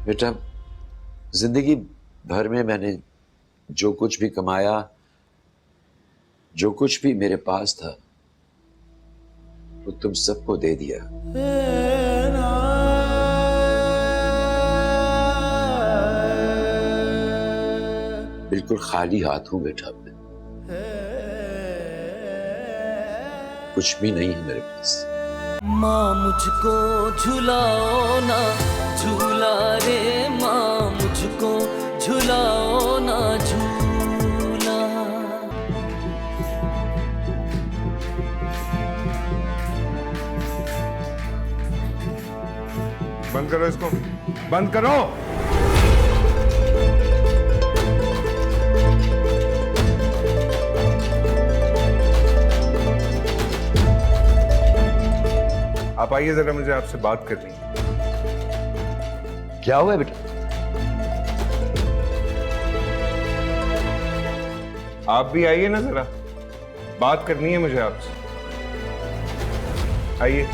बेटा, जिंदगी भर में मैंने जो कुछ भी कमाया, जो कुछ भी मेरे पास था, वो तुम सबको दे दिया। बिल्कुल खाली हाथ हूं बेटा, मैं कुछ भी नहीं है मेरे पास। माँ मुझको झुलाओ ना झूला रे, माँ मुझको झुलाओ ना झूला। बंद करो इसको, बंद करो। आप आइए जरा, मुझे आपसे बात करनी है। क्या हुआ है बेटा? आप भी आइए ना जरा, बात करनी है मुझे आपसे। आइए।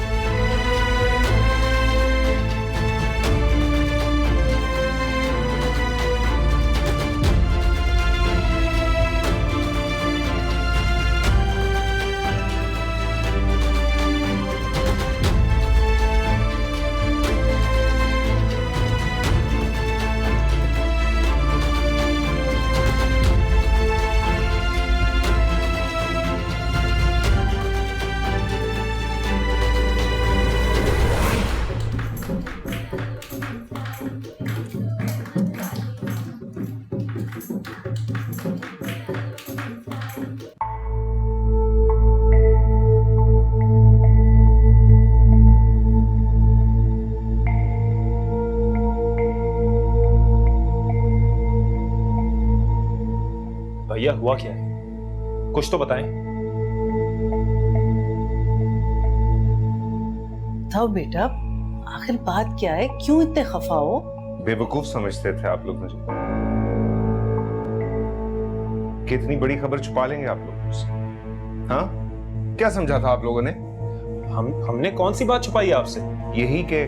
भैया हुआ क्या है? कुछ तो बताएं। बताओ बेटा, आखिर बात क्या है? क्यों इतने खफा हो? बेवकूफ समझते थे आप लोग मुझे। कितनी बड़ी खबर छुपा लेंगे आप लोग मुझसे? हाँ, क्या समझा था आप लोगों ने? हमने कौन सी बात छुपाई आपसे? यही कि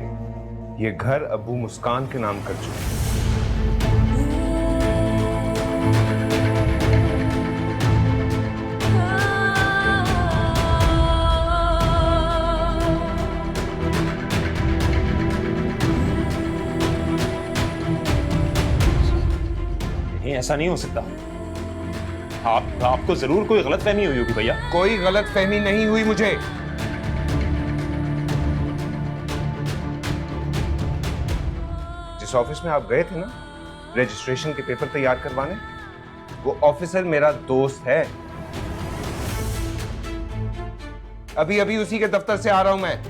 ये घर अबू मुस्कान के नाम कर चुके। नहीं, ऐसा नहीं हो सकता। आपको जरूर कोई गलतफहमी हुई होगी भैया। कोई गलतफहमी नहीं हुई मुझे। जिस ऑफिस में आप गए थे ना रजिस्ट्रेशन के पेपर तैयार करवाने, वो ऑफिसर मेरा दोस्त है। अभी अभी उसी के दफ्तर से आ रहा हूं मैं।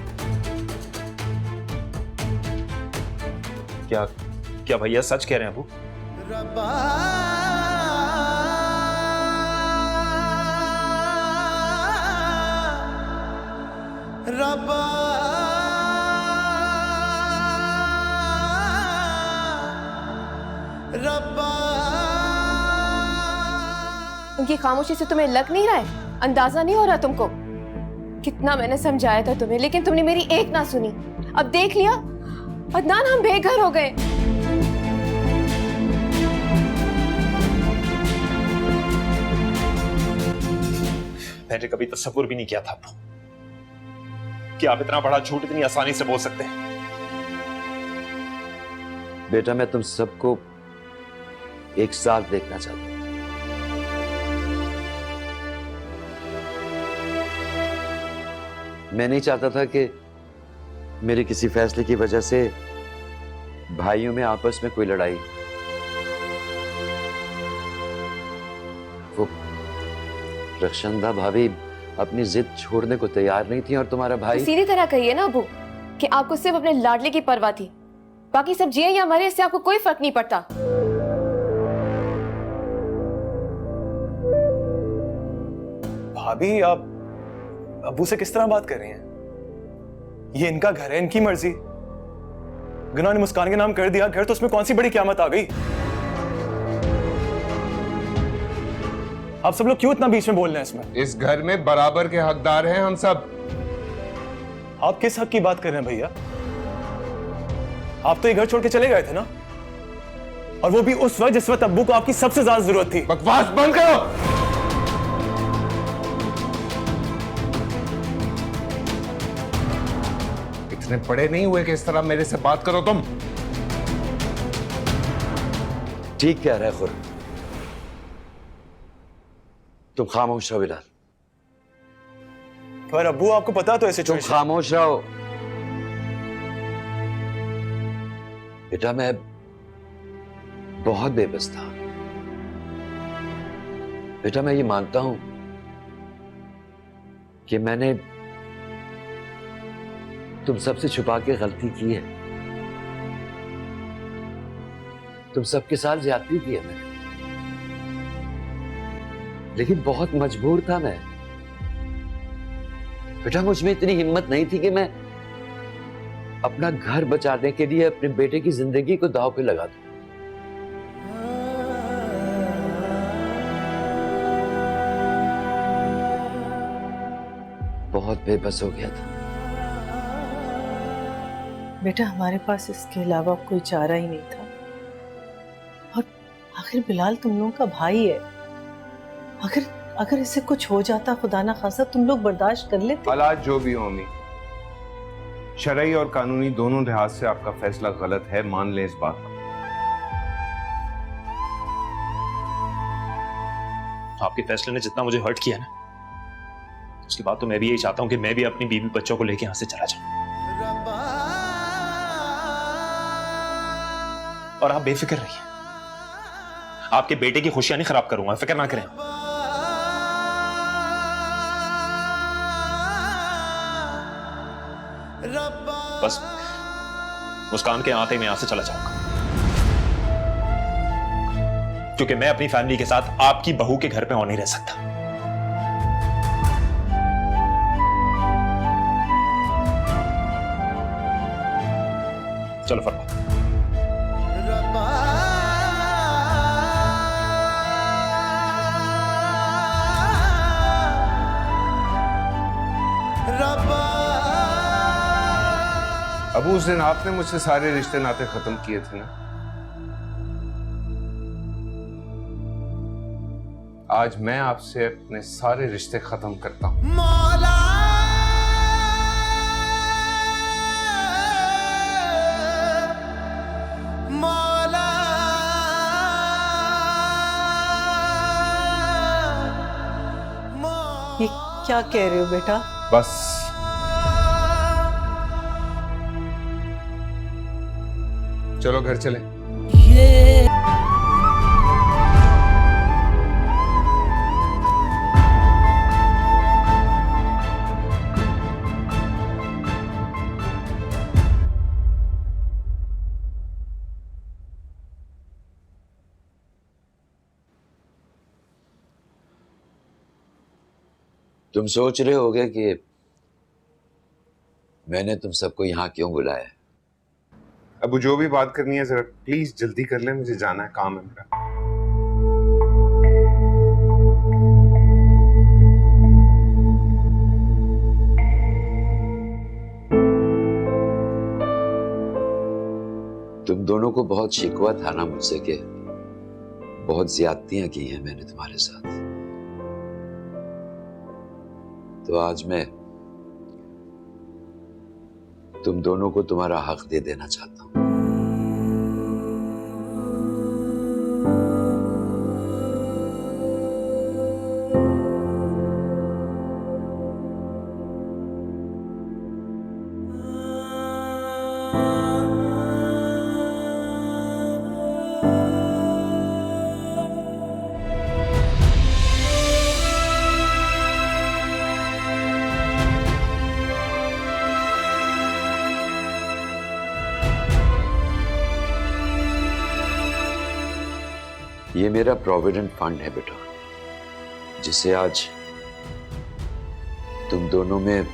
क्या भैया सच कह रहे हैं अबू? उनकी खामोशी से तुम्हें लग नहीं रहा है? अंदाजा नहीं हो रहा तुमको? कितना मैंने समझाया था तुम्हें, लेकिन तुमने मेरी एक ना सुनी। अब देख लिया, अदनान, हम बेघर हो गए। मैंने कभी तसव्वुर भी नहीं किया था कि आप इतना बड़ा झूठ इतनी आसानी से बोल सकते हैं। बेटा, मैं तुम सबको एक साथ देखना चाहता हूं। मैं नहीं चाहता था कि मेरे किसी फैसले की वजह से भाइयों में आपस में कोई लड़ाई। वो रक्षंदा भाभी अपनी जिद छोड़ने को तैयार नहीं थी और तुम्हारा भाई। तो सीधी तरह कहिए ना अबू कि आपको सिर्फ अपने लाडले की परवाह थी, बाकी सब जिए या मरे इससे आपको कोई फर्क नहीं पड़ता। भाभी, आप अबू से किस तरह बात कर रही हैं? ये इनका घर है, इनकी मर्जी। गुनाह ने मुस्कान के नाम कर दिया घर, तो उसमें कौन सी बड़ी क़यामत आ गई? आप सब लोग क्यों इतना बीच में बोल रहे हैं इसमें? इस घर में बराबर के हकदार हैं हम सब। आप किस हक की बात कर रहे हैं भैया? आप तो ये घर छोड़ के चले गए थे ना? और वो भी उस वक्त जिस वक्त अब्बू को आपकी सबसे ज्यादा जरूरत थी। बकवास बंद करो। इतने बड़े नहीं हुए कि इस तरह मेरे से बात करो तुम। ठीक कह रहा है खुर्रम, तुम खामोश रहो बिलाल, पर अब्बू आपको पता तो ऐसे तुम खामोश रहो। बेटा मैं बहुत बेबस था। बेटा मैं ये मानता हूं कि मैंने तुम सबसे छुपा के गलती की है, तुम सबके साथ ज्यादती की है मैंने, लेकिन बहुत मजबूर था मैं। बेटा मुझ में इतनी हिम्मत नहीं थी कि मैं अपना घर बचाने के लिए अपने बेटे की जिंदगी को दांव पे लगा दूं। बहुत बेबस हो गया था। बेटा हमारे पास इसके अलावा कोई चारा ही नहीं था। और आखिर बिलाल तुम लोगों का भाई है, अगर इसे कुछ हो जाता खुदा ना खासा, तुम लोग बर्दाश्त कर लेते? हालात जो भी हो अम्मी, शरई और कानूनी दोनों लिहाज से आपका फैसला गलत है, मान लें इस बात को। आपके फैसले ने जितना मुझे हर्ट किया ना, उसके बाद तो मैं भी यही चाहता हूं कि मैं भी अपनी बीवी बच्चों को लेके यहां से चला जाऊं। और आप बेफिक्र रहिए, आपके बेटे की खुशियां नहीं खराब करूंगा, फिक्र ना करें। बस मुस्कान के आते मैं यहां से चला जाऊंगा, क्योंकि मैं अपनी फैमिली के साथ आपकी बहू के घर पे और नहीं रह सकता। चलो फरमा। अबू उस दिन आपने मुझसे सारे रिश्ते नाते खत्म किए थे ना, आज मैं आपसे अपने सारे रिश्ते खत्म करता हूं। ये क्या कह रहे हो बेटा? बस चलो घर चलें। तुम सोच रहे होगे कि मैंने तुम सबको यहां क्यों बुलाया। अबू जो भी बात करनी है जरा प्लीज जल्दी कर ले, मुझे जाना है, काम है मेरा। तुम दोनों को बहुत शिकवा था ना मुझसे कि बहुत ज्यादतियां की हैं मैंने तुम्हारे साथ, तो आज मैं तुम दोनों को तुम्हारा हक दे देना चाहता हूं। ये मेरा प्रोविडेंट फंड है बेटा, जिसे आज तुम दोनों में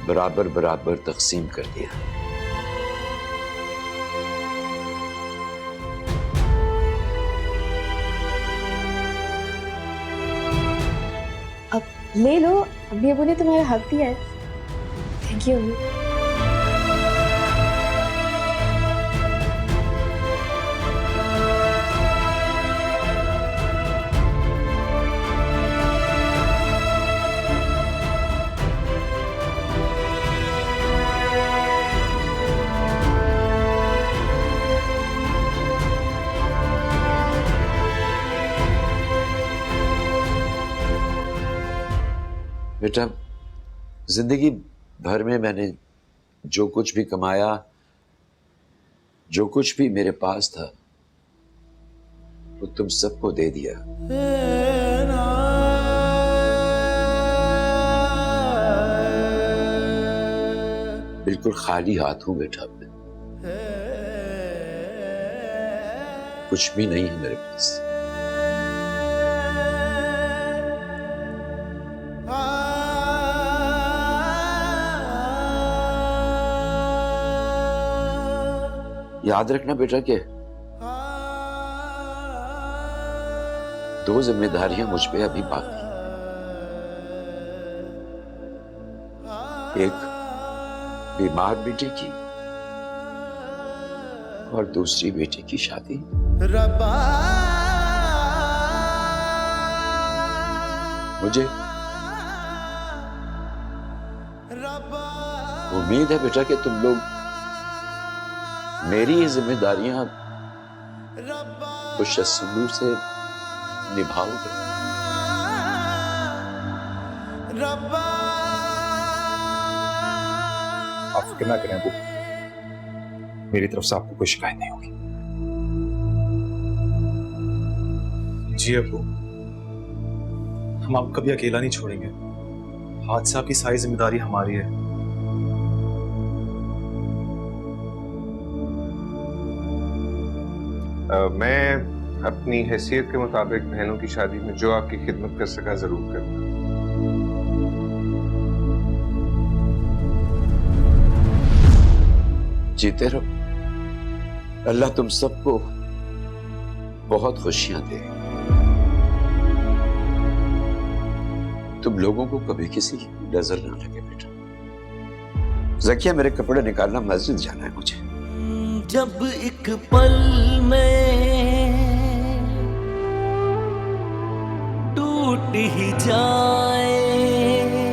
बराबर बराबर तकसीम कर दिया। अब ले लो, अम्मी अबू ने तुम्हारा हक दिया है। थैंक यू अम्मी। बेटा, जिंदगी भर में मैंने जो कुछ भी कमाया, जो कुछ भी मेरे पास था, वो तुम सबको दे दिया। बिल्कुल खाली हाथ हूं बेटा, कुछ भी नहीं है मेरे पास। याद रखना बेटा कि दो जिम्मेदारियां मुझ पे अभी बाकी हैं। एक बीमार बेटे की और दूसरी बेटे की शादी। मुझे उम्मीद है बेटा कि तुम लोग मेरी ये जिम्मेदारियां खुशसूलू से निभाओगे। आप फिक्र ना करें अबू, मेरी तरफ से आपको कोई शिकायत नहीं होगी। जी अबू, हम आपको कभी अकेला नहीं छोड़ेंगे। हादसा की सारी जिम्मेदारी हमारी है। मैं अपनी हैसियत के मुताबिक बहनों की शादी में जो आपकी खिदमत कर सका जरूर करूंगा। जीते रहो। अल्लाह तुम सबको बहुत खुशियां दे। तुम लोगों को कभी किसी की नजर ना लगे बेटा। ज़किया, मेरे कपड़े निकालना, मस्जिद जाना है मुझे। जब एक पल में टूट ही जाए